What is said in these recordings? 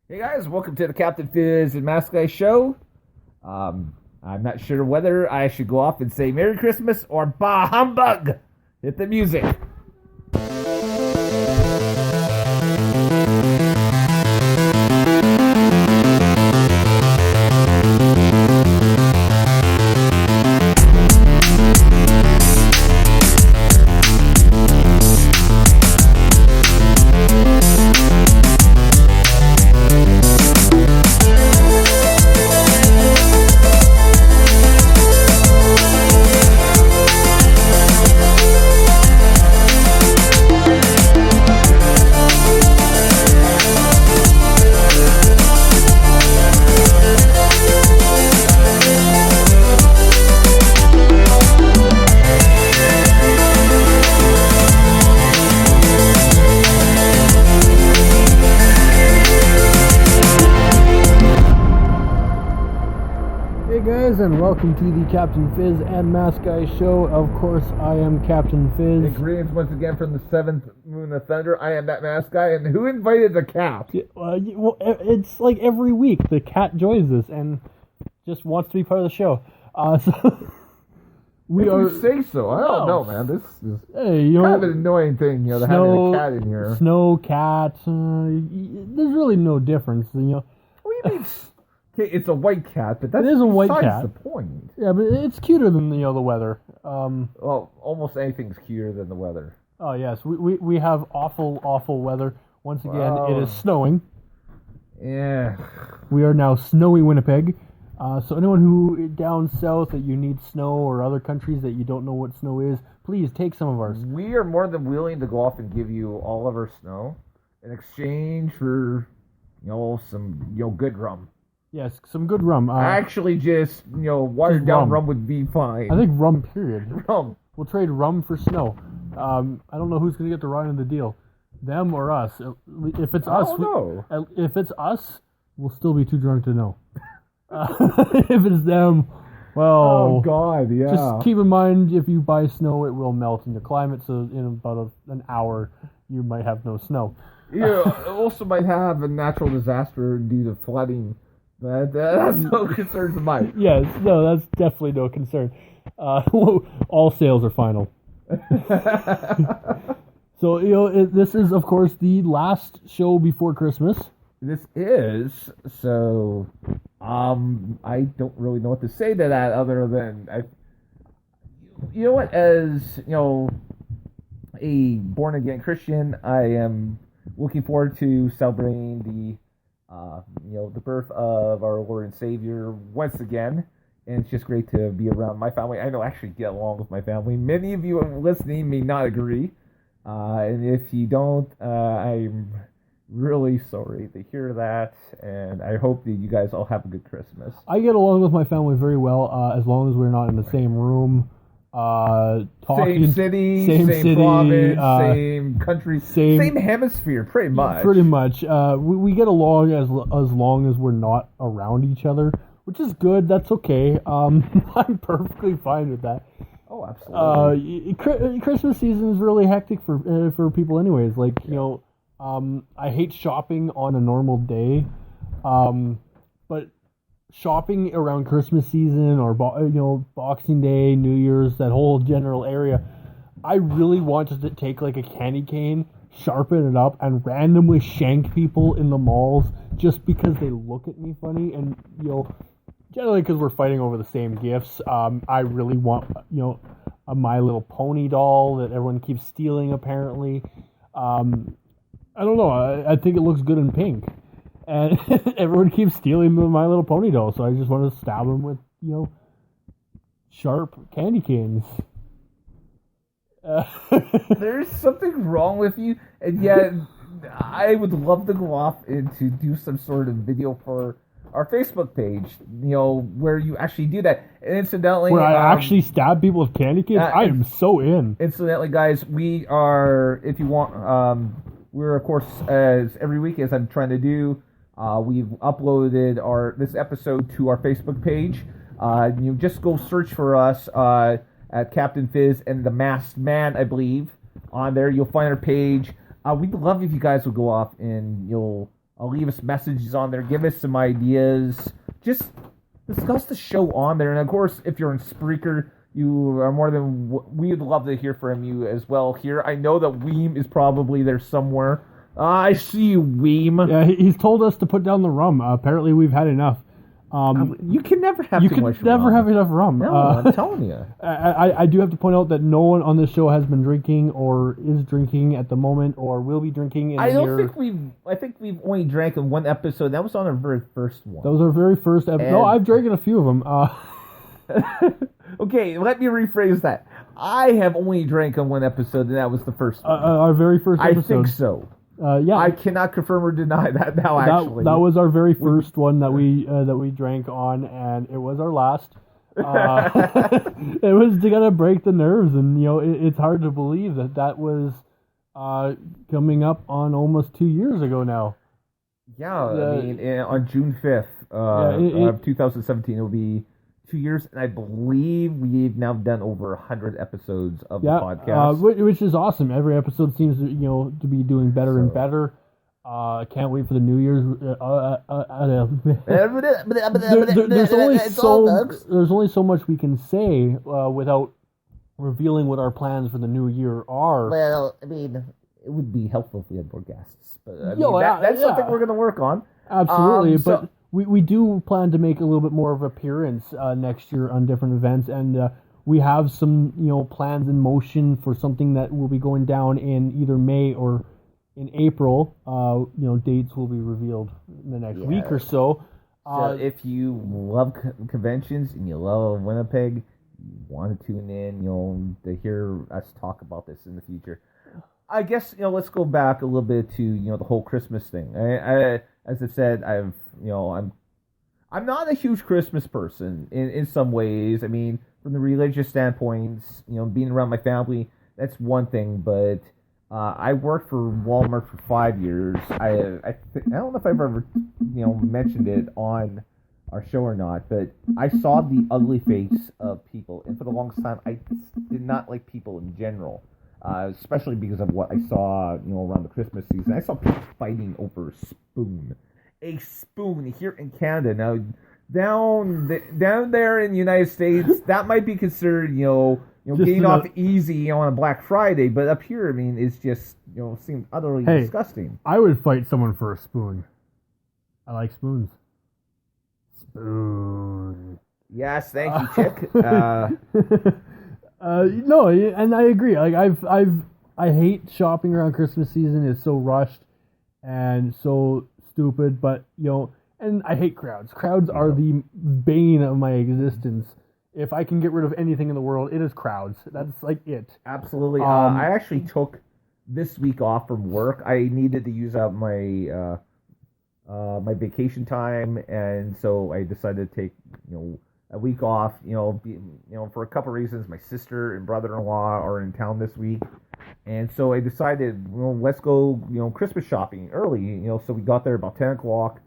Hey guys, welcome to the Captain Fizz and Mask Guy show. I'm not sure whether I should go off and say Merry Christmas or Bah Humbug. Hit the music. And welcome to the Captain Fizz and Mask Guy show. Of course, I am Captain Fizz. And greetings once again from the seventh moon of thunder. I am that Mask Guy, and who invited the cat? Well, it's like every week the cat joins us and just wants to be part of the show. So You say so. I don't know, man. This is kind of an annoying thing, having a cat in here. Snow cat. There's really no difference, What do you mean? Okay, it's a white cat, but that's it is a white cat. The point. Yeah, but it's cuter than the weather. Well, almost anything's cuter than the weather. Oh yes, we have awful weather. Once again, It is snowing. Yeah. We are now snowy Winnipeg. So anyone who down south that you need snow, or other countries that you don't know what snow is, please take some of ours. We are more than willing to go off and give you all of our snow in exchange for some good rum. Yes, some good rum. Actually, just watered down rum would be fine. I think rum. Period. Rum. We'll trade rum for snow. I don't know who's gonna get the ride in the deal, them or us. If it's us, if it's us, we'll still be too drunk to know. If it's them, well, oh god, yeah. Just keep in mind, if you buy snow, it will melt in your climate. So in about an hour, you might have no snow. You also might have a natural disaster due to flooding. But that's no concern of mine. Yes, no, that's definitely no concern. All sales are final. So, this is, of course, the last show before Christmas. This is, so, I don't really know what to say to that other than, as, a born-again Christian, I am looking forward to celebrating the birth of our Lord and Savior once again, and it's just great to be around my family. I don't actually get along with my family. Many of you listening may not agree, and if you don't, I'm really sorry to hear that, and I hope that you guys all have a good Christmas. I get along with my family very well, as long as we're not in the same room. Talking, same city, same province, same country, same hemisphere, pretty much. Pretty much. We get along as long as we're not around each other, which is good. That's okay. I'm perfectly fine with that. Oh, absolutely. Christmas season is really hectic for people, anyways. Like I hate shopping on a normal day, but shopping around Christmas season or Boxing Day, New Year's, that whole general area, I really wanted to take like a candy cane, sharpen it up, and randomly shank people in the malls just because they look at me funny, and generally because we're fighting over the same gifts. I really want a My Little Pony doll that everyone keeps stealing apparently. I don't know. I think it looks good in pink. And everyone keeps stealing the My Little Pony doll, so I just want to stab them with, sharp candy canes. There's something wrong with you, and yet I would love to go off and to do some sort of video for our Facebook page, where you actually do that. And incidentally, where I actually stab people with candy canes? I am so in. Incidentally, guys, we are, if you want, we're, of course, as every week, as I'm trying to do, we've uploaded this episode to our Facebook page. You just go search for us at Captain Fizz and the Masked Man, I believe. On there, you'll find our page. We'd love if you guys would go off and you'll leave us messages on there, give us some ideas, just discuss the show on there. And of course, if you're in Spreaker, you are more than we'd love to hear from you as well here. I know that Weem is probably there somewhere. I see you, Weem. Yeah, he's told us to put down the rum. Apparently, we've had enough. You can never have too much rum. You can never have enough rum. No, I'm telling you. I do have to point out that no one on this show has been drinking or is drinking at the moment or will be drinking in I think we've only drank in one episode. That was on our very first one. That was our very first episode. No, I've drank in a few of them. Okay, let me rephrase that. I have only drank on one episode, and that was the first one. Our very first episode. I think so. Yeah, I cannot confirm or deny that now. Actually, that was our very first one that we drank on, and it was our last. It was to kind of break the nerves, and it's hard to believe that was coming up on almost 2 years ago now. Yeah, I mean, on June 5th of 2017, it will be 2 years, and I believe we've now done over 100 episodes of the podcast, which is awesome. Every episode seems to be doing better and better. Can't wait for the New Year's. There's only so much we can say without revealing what our plans for the new year are. Well, I mean, it would be helpful if we had more guests, but that's something we're going to work on. Absolutely, but. We do plan to make a little bit more of an appearance next year on different events, and we have some plans in motion for something that will be going down in either May or in April. Dates will be revealed in the next week or so. So if you love conventions and you love Winnipeg, you want to tune in, to hear us talk about this in the future. I guess let's go back a little bit to the whole Christmas thing. As I said, I'm not a huge Christmas person in some ways. I mean, from the religious standpoints, being around my family, that's one thing. But I worked for Walmart for 5 years. I don't know if I've ever mentioned it on our show or not, but I saw the ugly face of people, and for the longest time, I did not like people in general. Especially because of what I saw, around the Christmas season. I saw people fighting over a spoon here in Canada. Now, down there in the United States, that might be considered, getting off easy on a Black Friday. But up here, I mean, it's just, seems utterly disgusting. I would fight someone for a spoon. I like spoons. Spoon. Yes, thank you, Chick. No, and I agree. Like I hate shopping around Christmas season. It's so rushed and so stupid. But and I hate crowds. Crowds are the bane of my existence. If I can get rid of anything in the world, it is crowds. That's like it. Absolutely. I actually took this week off from work. I needed to use up my my vacation time, and so I decided to take a week off, for a couple of reasons. My sister and brother-in-law are in town this week, and so I decided, let's go, Christmas shopping early. So we got there about 10 o'clock.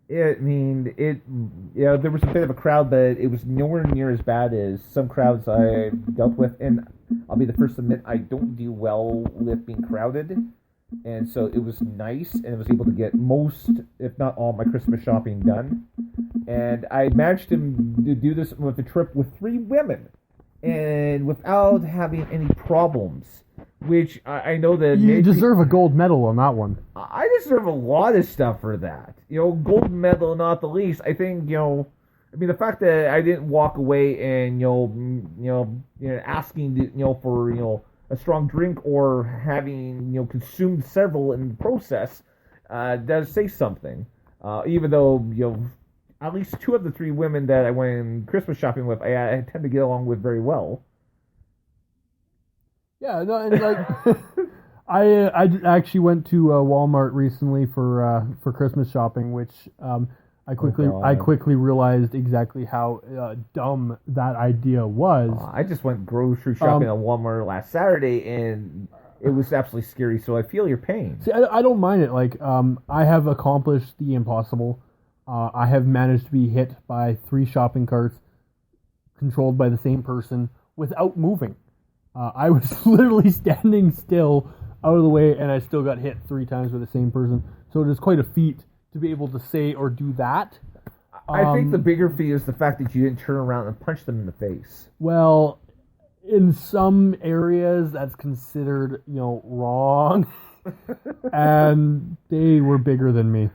There was a bit of a crowd, but it was nowhere near as bad as some crowds I dealt with. And I'll be the first to admit, I don't do well with being crowded. And so it was nice, and I was able to get most, if not all, my Christmas shopping done. And I managed to do this with a trip with 3 women, and without having any problems. Which I know that you deserve a gold medal on that one. I deserve a lot of stuff for that. Gold medal, not the least. I think the fact that I didn't walk away and asking for a strong drink or having consumed several in the process does say something. Even though at least 2 of the 3 women that I went Christmas shopping with, I tend to get along with very well. Yeah, no, and like I actually went to Walmart recently for Christmas shopping, which I quickly realized exactly how dumb that idea was. I just went grocery shopping at Walmart last Saturday, and it was absolutely scary. So I feel your pain. See, I don't mind it. Like I have accomplished the impossible. I have managed to be hit by 3 shopping carts controlled by the same person without moving. I was literally standing still out of the way, and I still got hit 3 times by the same person. So it is quite a feat to be able to say or do that. I think the bigger feat is the fact that you didn't turn around and punch them in the face. Well, in some areas that's considered, wrong. And they were bigger than me.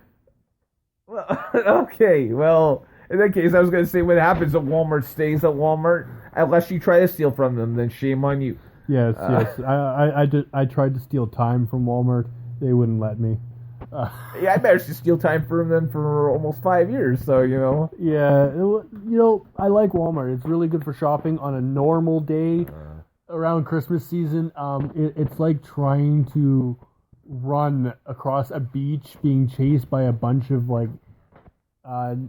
Well, okay, well, in that case, I was going to say what happens at Walmart stays at Walmart. Unless you try to steal from them, then shame on you. Yes. I tried to steal time from Walmart. They wouldn't let me. Yeah, I managed to steal time from them for almost 5 years, so, Yeah, I like Walmart. It's really good for shopping on a normal day around Christmas season. It's like trying to run across a beach being chased by a bunch of,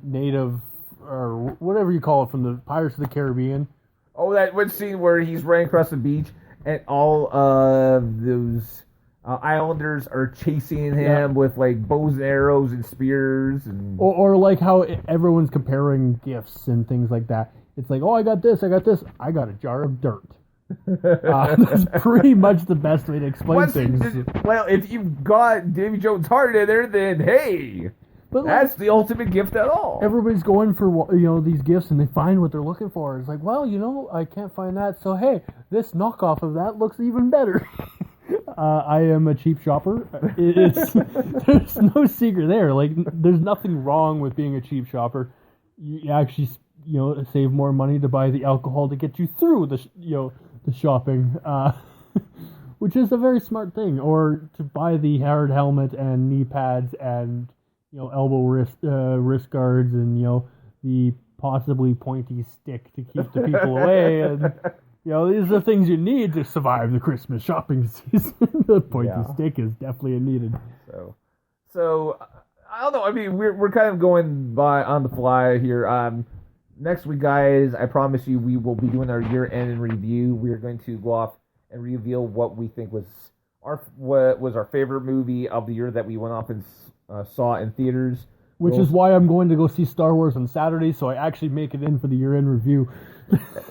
native, or whatever you call it, from the Pirates of the Caribbean. Oh, that one scene where he's running across the beach, and all of those... Islanders are chasing him with bows and arrows and spears or like how everyone's comparing gifts and things like that. It's like, oh, I got this, I got a jar of dirt. That's pretty much the best way to explain things. Well, if you've got Davy Jones' heart in there, then hey, but that's the ultimate gift at all. Everybody's going for these gifts and they find what they're looking for. It's like, well, I can't find that, so hey, this knockoff of that looks even better. I am a cheap shopper. There's no secret there. There's nothing wrong with being a cheap shopper. You actually, save more money to buy the alcohol to get you through the shopping, which is a very smart thing. Or to buy the hard helmet and knee pads and elbow wrist guards and the possibly pointy stick to keep the people away and. These are things you need to survive the Christmas shopping season. The pointy stick is definitely needed. So I don't know. I mean, we're kind of going by on the fly here. Next week, guys, I promise you, we will be doing our year-end in review. We are going to go off and reveal what we think was our favorite movie of the year that we went off and saw in theaters. Which is why I'm going to go see Star Wars on Saturday, so I actually make it in for the year-end review.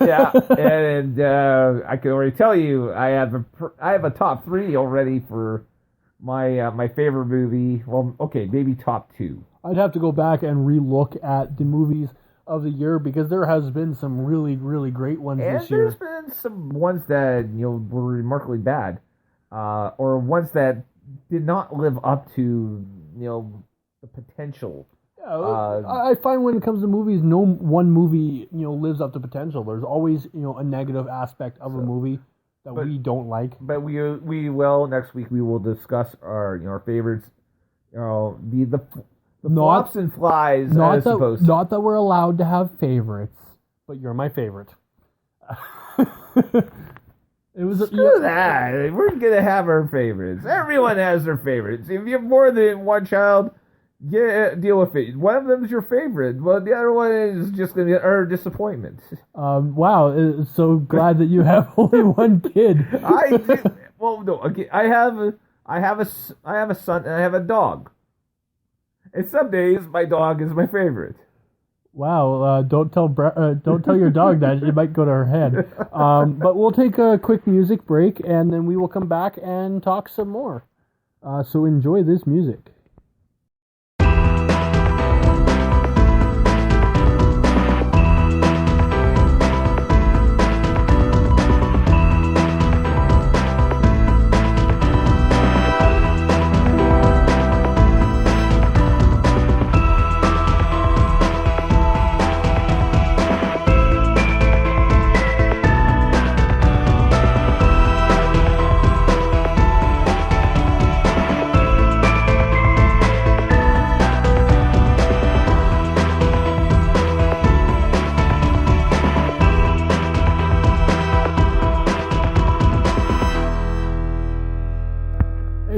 Yeah, and I can already tell you, I have a top 3 already for my favorite movie. Well, okay, maybe top 2. I'd have to go back and re-look at the movies of the year because there has been some really, really great ones this year. And there's been some ones that were remarkably bad, or ones that did not live up to the potential. Yeah, I find when it comes to movies, no one movie lives up to potential. There's always a negative aspect of a movie that we don't like. But we will next week. We will discuss our favorites. The flops and flies. Not that we're allowed to have favorites, but you're my favorite. Screw that. We're gonna have our favorites. Everyone has their favorites. If you have more than one child. Yeah, deal with it. One of them is your favorite, but the other one is just going to be an utter disappointment. Wow, so glad that you have only one kid. I did. Well, no. Okay, I have a son and I have a dog. And some days my dog is my favorite. Wow, don't tell your dog that. It might go to her head. But we'll take a quick music break and then we will come back and talk some more. So enjoy this music.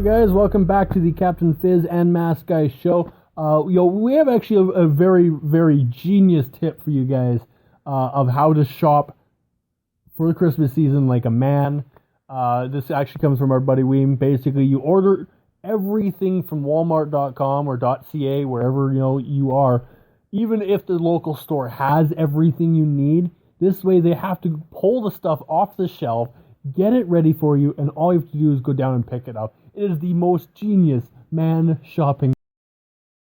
Guys, welcome back to the Captain Fizz and Mask Guy show. We have actually a very, very genius tip for you guys of how to shop for the Christmas season like a man. This actually comes from our buddy Weem. Basically, you order everything from Walmart.com or .ca, wherever you are, even if the local store has everything you need. This way, they have to pull the stuff off the shelf, get it ready for you, and all you have to do is go down and pick it up. It is the most genius, man shopping.